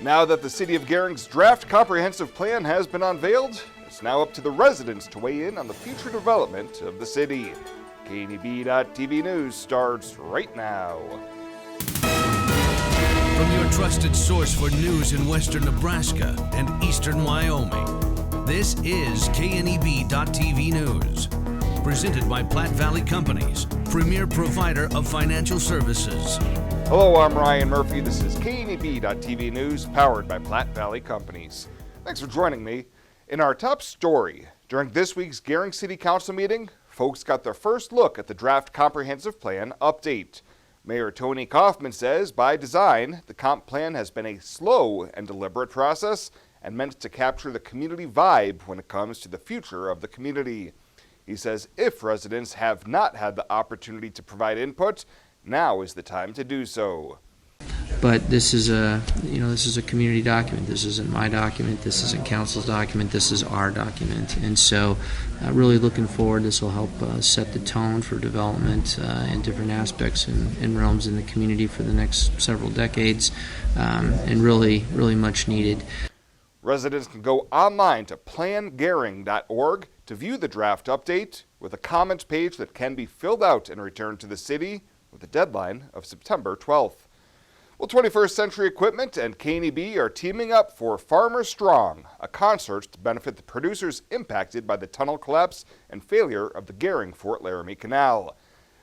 Now that the City of Gering's draft comprehensive plan has been unveiled, it's now up to the residents to weigh in on the future development of the city. KNEB.TV News starts right now. From your trusted source for news in western Nebraska and eastern Wyoming, this is KNEB.TV News. Presented by Platte Valley Companies, premier provider of financial services. Hello, I'm Ryan Murphy. This is KNEB.TV News, powered by Platte Valley Companies. Thanks for joining me. In our top story, during this week's Gering City Council meeting, folks got their first look at the draft comprehensive plan update. Mayor Tony Kaufman says, by design, the comp plan has been a slow and deliberate process and meant to capture the community vibe when it comes to the future of the community. He says if residents have not had the opportunity to provide input, now is the time to do so. But this is a community document. This isn't my document. This isn't council's document. This is our document. And so really looking forward. This will help set the tone for development in different aspects and realms in the community for the next several decades, and really much needed. Residents can go online to plangering.org to view the draft update with a comment page that can be filled out and returned to the city with a deadline of September 12th. Well, 21st Century Equipment and KNEB are teaming up for Farmer Strong, a concert to benefit the producers impacted by the tunnel collapse and failure of the Gering-Fort Laramie Canal.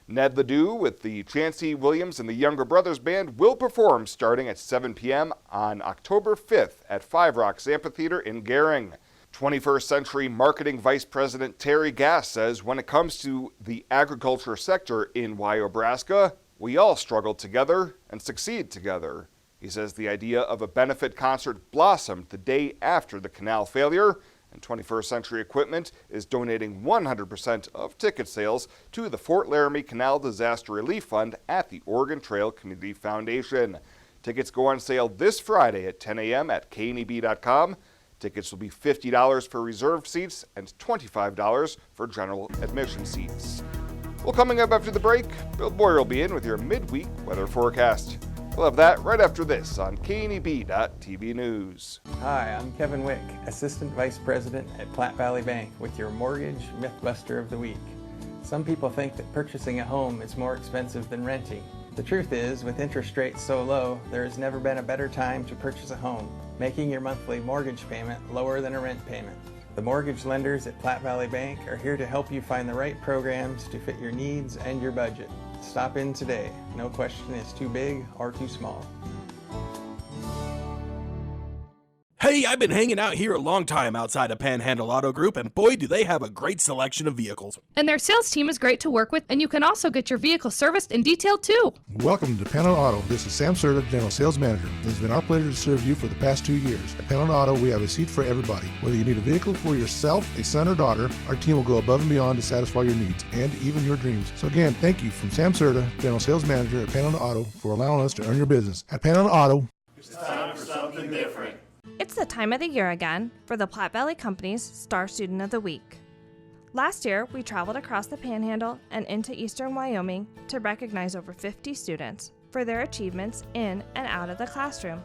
Ned Ledoux with the Chancey Williams and the Younger Brothers Band will perform starting at 7 p.m. on October 5th at Five Rocks Amphitheater in Gering. 21st Century Marketing Vice President Terry Gass says when it comes to the agriculture sector in Wyobraska, we all struggle together and succeed together. He says the idea of a benefit concert blossomed the day after the canal failure, and 21st Century Equipment is donating 100% of ticket sales to the Fort Laramie Canal Disaster Relief Fund at the Oregon Trail Community Foundation. Tickets go on sale this Friday at 10 a.m. at kneb.com. Tickets will be $50 for reserved seats and $25 for general admission seats. Well, coming up after the break, Bill Boyer will be in with your midweek weather forecast. We'll have that right after this on KNEB.TV News. Hi, I'm Kevin Wick, Assistant Vice President at Platte Valley Bank with your Mortgage Mythbuster of the Week. Some people think that purchasing a home is more expensive than renting. The truth is, with interest rates so low, there has never been a better time to purchase a home, making your monthly mortgage payment lower than a rent payment. The mortgage lenders at Platte Valley Bank are here to help you find the right programs to fit your needs and your budget. Stop in today. No question is too big or too small. Hey, I've been hanging out here a long time outside of Panhandle Auto Group, and boy, do they have a great selection of vehicles. And their sales team is great to work with, and you can also get your vehicle serviced and detailed too. Welcome to Panhandle Auto. This is Sam Serta, General Sales Manager. It's been our pleasure to serve you for the past 2 years. At Panhandle Auto, we have a seat for everybody. Whether you need a vehicle for yourself, a son, or daughter, our team will go above and beyond to satisfy your needs and even your dreams. So again, thank you from Sam Serta, General Sales Manager at Panhandle Auto, for allowing us to earn your business. At Panhandle Auto, it's time for something different. It's the time of the year again for the Platte Valley Company's Star Student of the Week. Last year, we traveled across the Panhandle and into eastern Wyoming to recognize over 50 students for their achievements in and out of the classroom.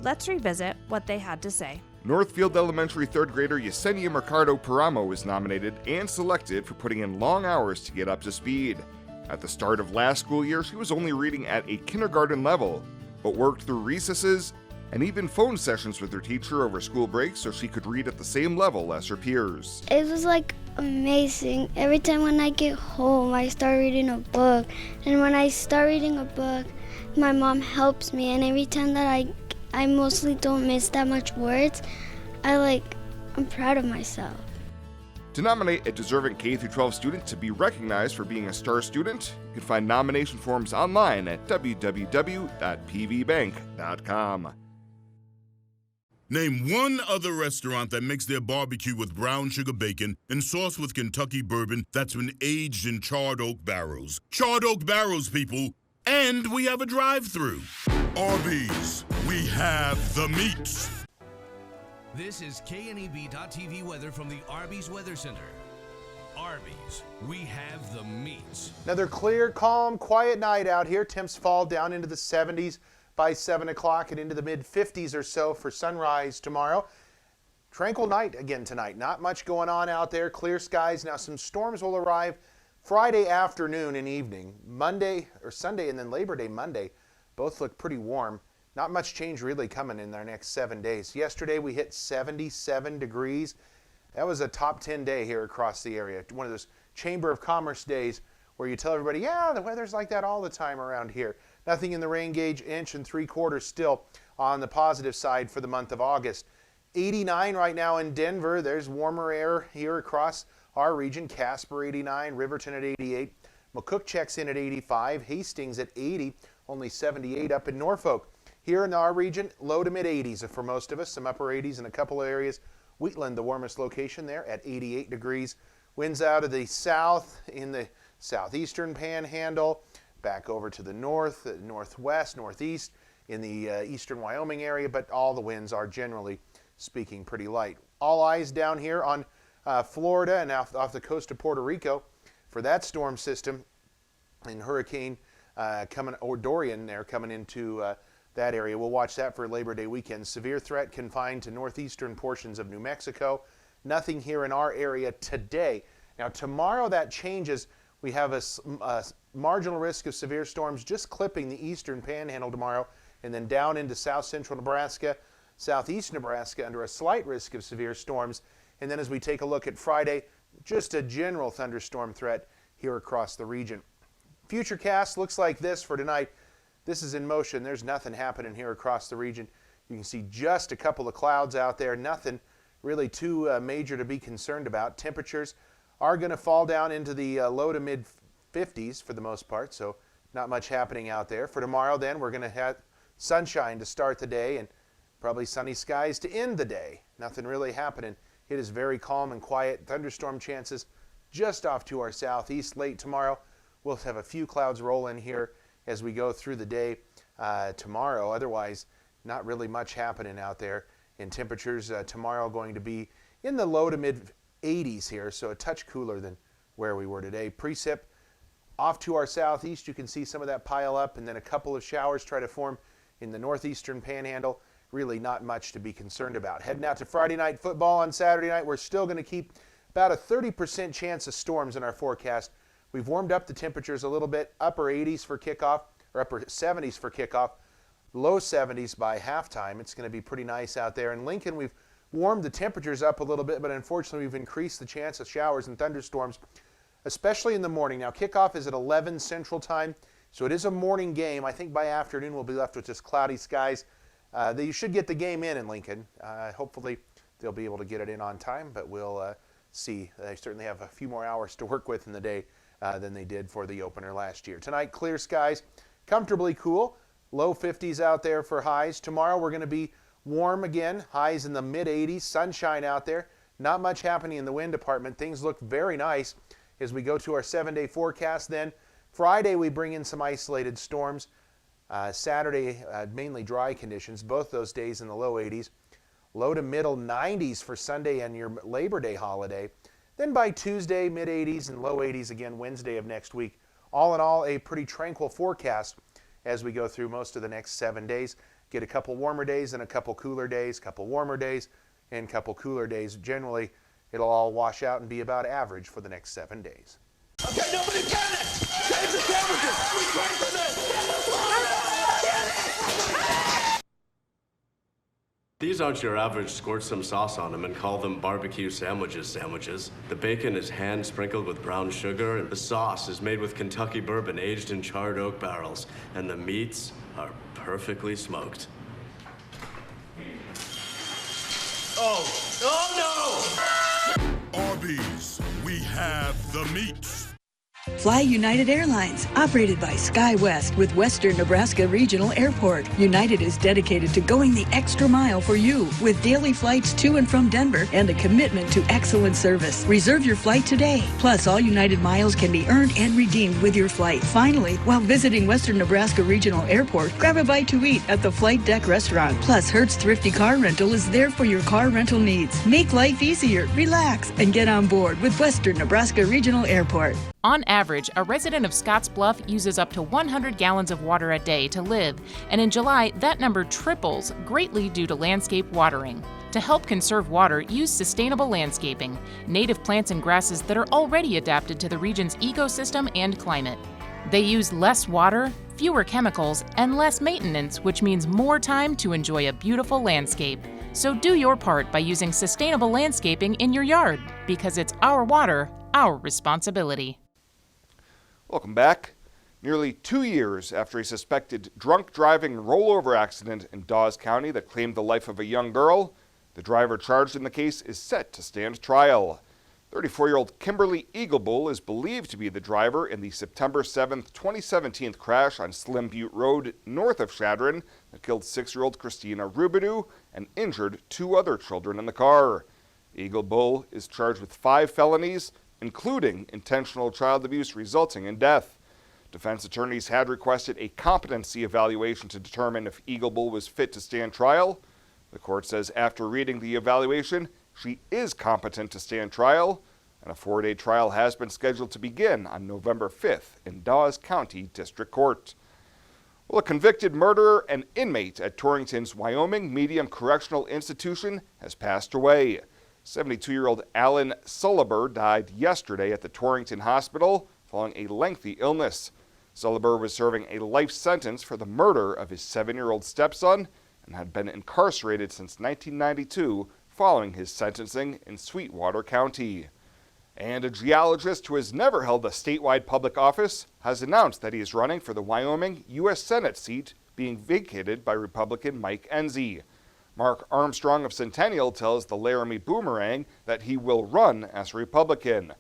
Let's revisit what they had to say. Northfield Elementary third grader Yesenia Mercado Paramo was nominated and selected for putting in long hours to get up to speed. At the start of last school year, she was only reading at a kindergarten level, but worked through recesses and even phone sessions with her teacher over school breaks so she could read at the same level as her peers. It was amazing. Every time when I get home, I start reading a book. And when I start reading a book, my mom helps me. And every time that I mostly don't miss that much words, I'm proud of myself. To nominate a deserving K-12 student to be recognized for being a star student, you can find nomination forms online at www.pvbank.com. Name one other restaurant that makes their barbecue with brown sugar bacon and sauce with Kentucky bourbon that's been aged in charred oak barrels. Charred oak barrels, people. And we have a drive-thru. Arby's, we have the meats. This is KNEB.TV weather from the Arby's Weather Center. Arby's, we have the meats. Another clear, calm, quiet night out here. Temps fall down into the 70s. by 7 o'clock and into the mid-50s or so for sunrise tomorrow. Tranquil night again tonight. Not much going on out there. Clear skies. Now some storms will arrive Friday afternoon and evening. Monday or Sunday and then Labor Day Monday both look pretty warm. Not much change really coming in our next 7 days. Yesterday we hit 77 degrees. That was a top 10 day here across the area. One of those Chamber of Commerce days where you tell everybody, yeah, the weather's like that all the time around here. Nothing in the rain gauge, 1.75 inches still on the positive side for the month of August. 89 right now in Denver. There's warmer air here across our region. Casper 89, Riverton at 88. McCook checks in at 85. Hastings at 80, only 78 up in Norfolk. Here in our region, low to mid 80s for most of us, some upper 80s in a couple of areas. Wheatland, the warmest location there at 88 degrees. Winds out of the south in the southeastern panhandle, back over to the north, northwest, northeast in the eastern Wyoming area, but all the winds are generally speaking pretty light. All eyes down here on Florida and off the coast of Puerto Rico for that storm system and hurricane or Dorian there coming into that area. We'll watch that for Labor Day weekend. Severe threat confined to northeastern portions of New Mexico. Nothing here in our area today. Now tomorrow that changes. We have a marginal risk of severe storms just clipping the eastern panhandle tomorrow and then down into south central Nebraska, southeast Nebraska under a slight risk of severe storms. And then as we take a look at Friday, just a general thunderstorm threat here across the region. Futurecast looks like this for tonight. This is in motion. There's nothing happening here across the region. You can see just a couple of clouds out there. Nothing really too major to be concerned about. Temperatures are going to fall down into the low to mid 50s for the most part, so not much happening out there. For tomorrow then, we're going to have sunshine to start the day and probably sunny skies to end the day. Nothing really happening. It is very calm and quiet. Thunderstorm chances just off to our southeast late tomorrow. We'll have a few clouds roll in here as we go through the day tomorrow. Otherwise, not really much happening out there. And temperatures tomorrow going to be in the low to mid 80s here, so a touch cooler than where we were today. Precip off to our southeast. You can see some of that pile up, and then a couple of showers try to form in the northeastern panhandle. Really not much to be concerned about. Heading out to Friday night football on Saturday night, we're still going to keep about a 30% chance of storms in our forecast. We've warmed up the temperatures a little bit, upper 80s for kickoff, or upper 70s for kickoff, low 70s by halftime. It's going to be pretty nice out there. In Lincoln, we've warmed the temperatures up a little bit, but unfortunately we've increased the chance of showers and thunderstorms, especially in the morning. Now kickoff is at 11 Central Time, so it is a morning game. I think by afternoon we'll be left with just cloudy skies. You should get the game in Lincoln. Hopefully they'll be able to get it in on time, but we'll see. They certainly have a few more hours to work with in the day than they did for the opener last year. Tonight, clear skies, comfortably cool, low 50s out there for highs. Tomorrow we're going to be warm again, highs in the mid-80s, sunshine out there. Not much happening in the wind department. Things look very nice as we go to our 7-day forecast then. Friday we bring in some isolated storms. Saturday, mainly dry conditions, both those days in the low 80s. Low to middle 90s for Sunday and your Labor Day holiday. Then by Tuesday, mid-80s and low 80s again Wednesday of next week. All in all, a pretty tranquil forecast as we go through most of the next 7 days. Get a couple warmer days and a couple cooler days, couple warmer days and couple cooler days. Generally, it'll all wash out and be about average for the next 7 days. Okay, nobody panic! Change the temperatures! These aren't your average squirt some sauce on them and call them barbecue sandwiches. The bacon is hand sprinkled with brown sugar, and the sauce is made with Kentucky bourbon aged in charred oak barrels, and the meats are perfectly smoked. Oh no! Arby's, we have the meats. Fly United Airlines, operated by SkyWest with Western Nebraska Regional Airport. United is dedicated to going the extra mile for you with daily flights to and from Denver and a commitment to excellent service. Reserve your flight today. Plus, all United miles can be earned and redeemed with your flight. Finally, while visiting Western Nebraska Regional Airport, grab a bite to eat at the Flight Deck Restaurant. Plus, Hertz Thrifty Car Rental is there for your car rental needs. Make life easier, relax, and get on board with Western Nebraska Regional Airport. On average, a resident of Scottsbluff uses up to 100 gallons of water a day to live, and in July, that number triples, greatly due to landscape watering. To help conserve water, use sustainable landscaping, native plants and grasses that are already adapted to the region's ecosystem and climate. They use less water, fewer chemicals, and less maintenance, which means more time to enjoy a beautiful landscape. So do your part by using sustainable landscaping in your yard, because it's our water, our responsibility. Welcome back. Nearly 2 years after a suspected drunk driving rollover accident in Dawes County that claimed the life of a young girl, the driver charged in the case is set to stand trial. 34-year-old Kimberly Eaglebull is believed to be the driver in the September 7, 2017 crash on Slim Butte Road north of Chadron that killed 6-year-old Christina Rubidoux and injured 2 other children in the car. Eaglebull is charged with 5 felonies, including intentional child abuse resulting in death. Defense attorneys had requested a competency evaluation to determine if Eaglebull was fit to stand trial. The court says after reading the evaluation, she is competent to stand trial, and a 4-day trial has been scheduled to begin on November 5th in Dawes County District Court. Well, a convicted murderer and inmate at Torrington's Wyoming Medium Correctional Institution has passed away. 72-year-old Alan Sulliber died yesterday at the Torrington Hospital following a lengthy illness. Sulliber was serving a life sentence for the murder of his 7-year-old stepson and had been incarcerated since 1992 following his sentencing in Sweetwater County. And a geologist who has never held a statewide public office has announced that he is running for the Wyoming U.S. Senate seat being vacated by Republican Mike Enzi. Mark Armstrong of Centennial tells the Laramie Boomerang that he will run as a Republican.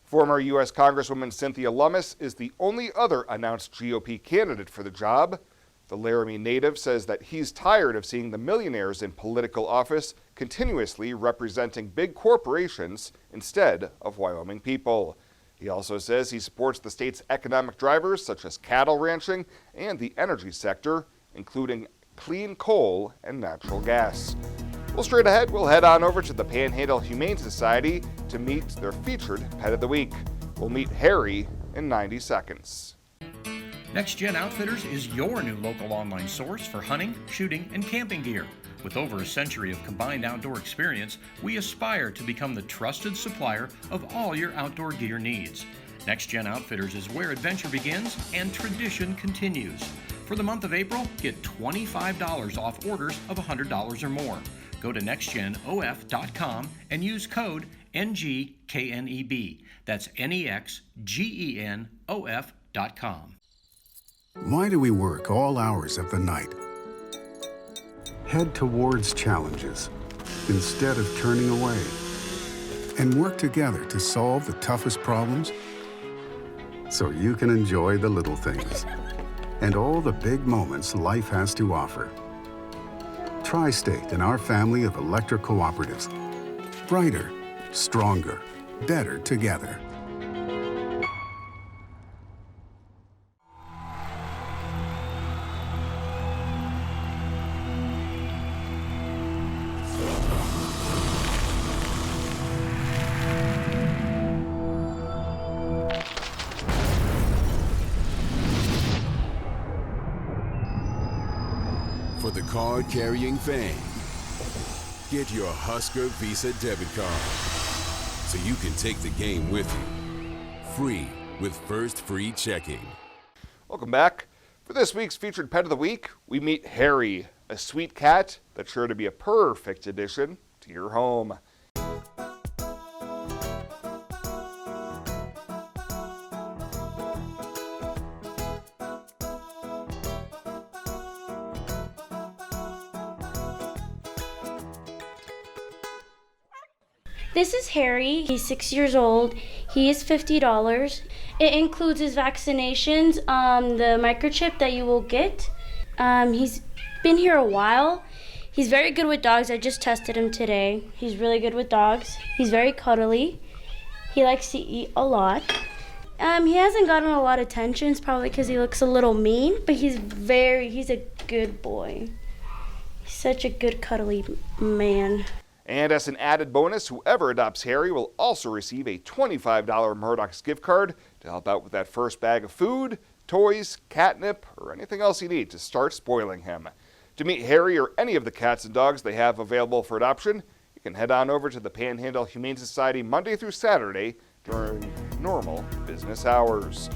Former U.S. Congresswoman Cynthia Lummis is the only other announced GOP candidate for the job. The Laramie native says that he's tired of seeing the millionaires in political office continuously representing big corporations instead of Wyoming people. He also says he supports the state's economic drivers such as cattle ranching and the energy sector, including clean coal and natural gas. Well, straight ahead, we'll head on over to the Panhandle Humane Society to meet their featured Pet of the Week. We'll meet Harry in 90 seconds. Next Gen Outfitters is your new local online source for hunting, shooting, and camping gear. With over a century of combined outdoor experience, we aspire to become the trusted supplier of all your outdoor gear needs. Next Gen Outfitters is where adventure begins and tradition continues. For the month of April, get $25 off orders of $100 or more. Go to nextgenof.com and use code NGKNEB. That's NEXGENOF.com. Why do we work all hours of the night? Head towards challenges instead of turning away, and work together to solve the toughest problems so you can enjoy the little things and all the big moments life has to offer. Tri-State and our family of electric cooperatives. Brighter, stronger, better together. For the card-carrying fan, get your Husker Visa debit card so you can take the game with you. Free with First Free Checking. Welcome back. For this week's featured Pet of the Week, we meet Harry, a sweet cat that's sure to be a perfect addition to your home. This is Harry. He's 6 years old. He is $50. It includes his vaccinations, the microchip that you will get. He's been here a while. He's very good with dogs. I just tested him today. He's really good with dogs. He's very cuddly. He likes to eat a lot. He hasn't gotten a lot of attention. It's probably because he looks a little mean, but he's a good boy. He's such a good cuddly man. And as an added bonus, whoever adopts Harry will also receive a $25 Murdoch's gift card to help out with that first bag of food, toys, catnip, or anything else you need to start spoiling him. To meet Harry or any of the cats and dogs they have available for adoption, you can head on over to the Panhandle Humane Society Monday through Saturday during normal business hours.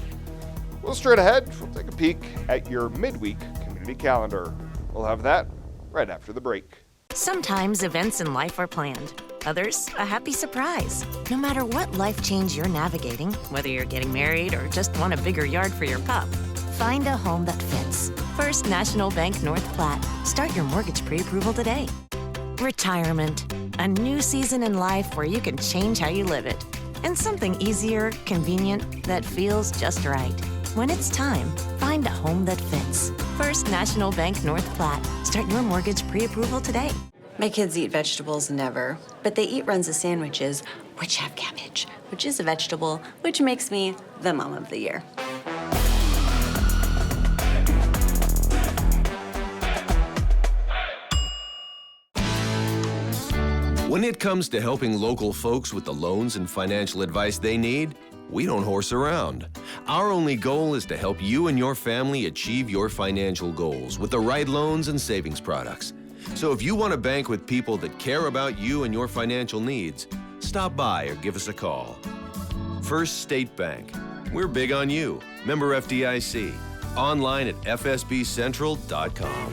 Well, straight ahead, we'll take a peek at your midweek community calendar. We'll have that right after the break. Sometimes events in life are planned. Others, a happy surprise. No matter what life change you're navigating, whether you're getting married or just want a bigger yard for your pup, find a home that fits. First National Bank North Platte. Start your mortgage pre-approval today. Retirement. A new season in life where you can change how you live it. And something easier, convenient, that feels just right. When it's time, find a home that fits. First National Bank North Platte. Start your mortgage pre-approval today. My kids eat vegetables never, but they eat runs of sandwiches, which have cabbage, which is a vegetable, which makes me the mom of the year. When it comes to helping local folks with the loans and financial advice they need, we don't horse around. Our only goal is to help you and your family achieve your financial goals with the right loans and savings products. So if you want to bank with people that care about you and your financial needs, stop by or give us a call. First State Bank. We're big on you. Member FDIC. Online at fsbcentral.com.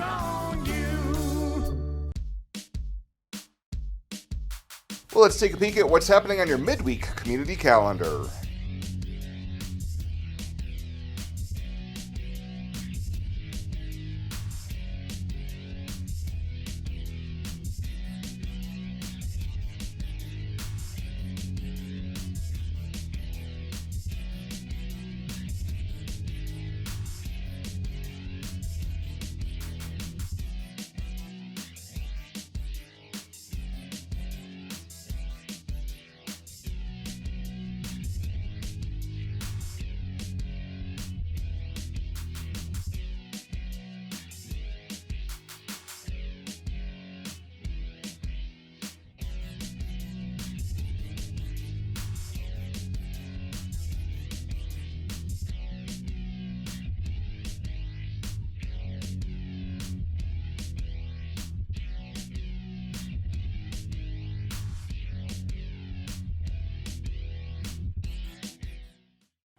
Well, let's take a peek at what's happening on your midweek community calendar.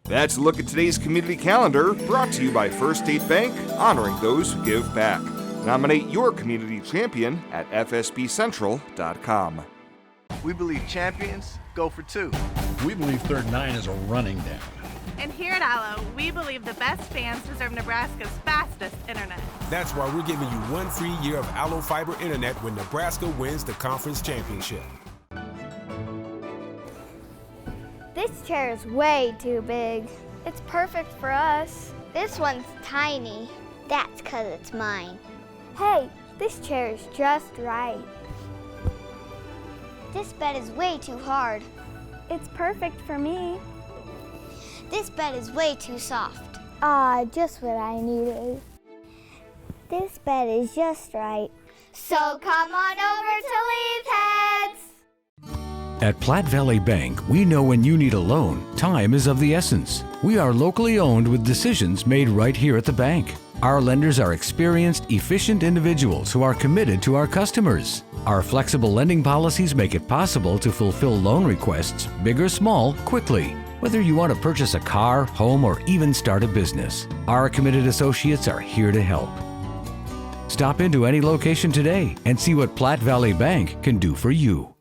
That's a look at today's community calendar, brought to you by First State Bank, honoring those who give back. Nominate your community champion at fsbcentral.com. We believe champions go for two. We believe Third Nine is a running down. And here at Allo, we believe the best fans deserve Nebraska's fastest internet. That's why we're giving you 1 free year of Allo Fiber internet when Nebraska wins the conference championship. This chair is way too big. It's perfect for us. This one's tiny. That's 'cause it's mine. Hey, this chair is just right. This bed is way too hard. It's perfect for me. This bed is way too soft. Just what I needed. This bed is just right. So come on over to Lee's Heads. At Platte Valley Bank, we know when you need a loan, time is of the essence. We are locally owned with decisions made right here at the bank. Our lenders are experienced, efficient individuals who are committed to our customers. Our flexible lending policies make it possible to fulfill loan requests, big or small, quickly. Whether you want to purchase a car, home, or even start a business, our committed associates are here to help. Stop into any location today and see what Platte Valley Bank can do for you.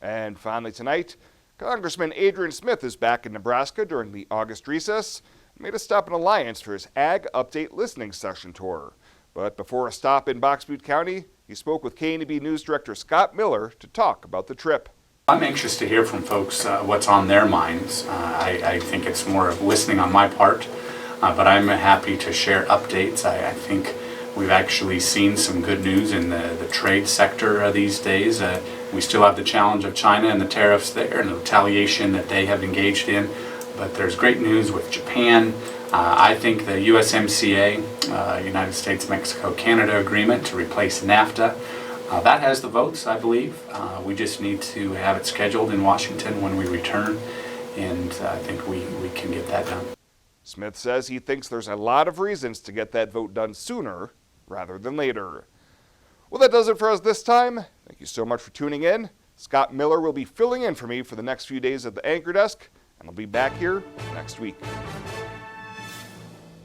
And finally tonight, Congressman Adrian Smith is back in Nebraska during the August recess and made a stop in Alliance for his Ag Update listening session tour. But before a stop in Box Butte County, he spoke with KNEB News Director Scott Miller to talk about the trip. I'm anxious to hear from folks what's on their minds. I think it's more of listening on my part, but I'm happy to share updates. I think we've actually seen some good news in the trade sector these days. We still have the challenge of China and the tariffs there and the retaliation that they have engaged in, but there's great news with Japan. I think the USMCA, United States, Mexico, Canada agreement to replace NAFTA That has the votes, I believe. We just need to have it scheduled in Washington when we return, and I think we can get that done. Smith says he thinks there's a lot of reasons to get that vote done sooner rather than later. Well, that does it for us this time. Thank you so much for tuning in. Scott Miller will be filling in for me for the next few days at the anchor desk, and I'll be back here next week.